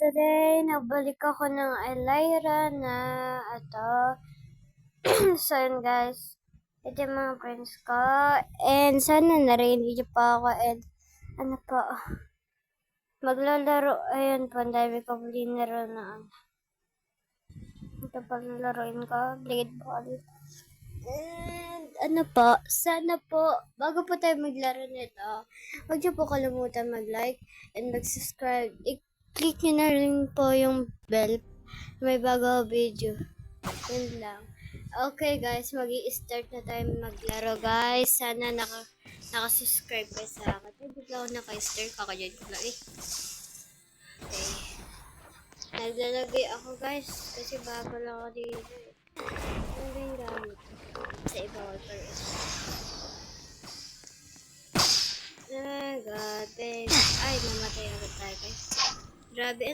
today, nabalik ako ng Elira na so yun guys, ito yung mga friends ko, and sana narinig niyo pa ako, and ano po, maglalaro, ayun po, ang dami ko linaro na ito pa lalaroin ko, blade ball. And ano po, sana po, bago po tayo maglaro nito, huwag niyo po kalimutan mag-like and mag-subscribe. I-click niyo na rin po yung bell, may bago video. Yun lang. Okay guys, mag-i-start na tayo maglaro guys. Sana naka-subscribe kayo sa akin. Ay, bigla ako naka-start, kakadyan ko lang eh. Okay. Naglalagay ako guys, kasi bago lang ako dito eh. Ano ba yung gamit? Sa iba water. God, babe. Ay, namatay agad tayo guys. Grabe, ano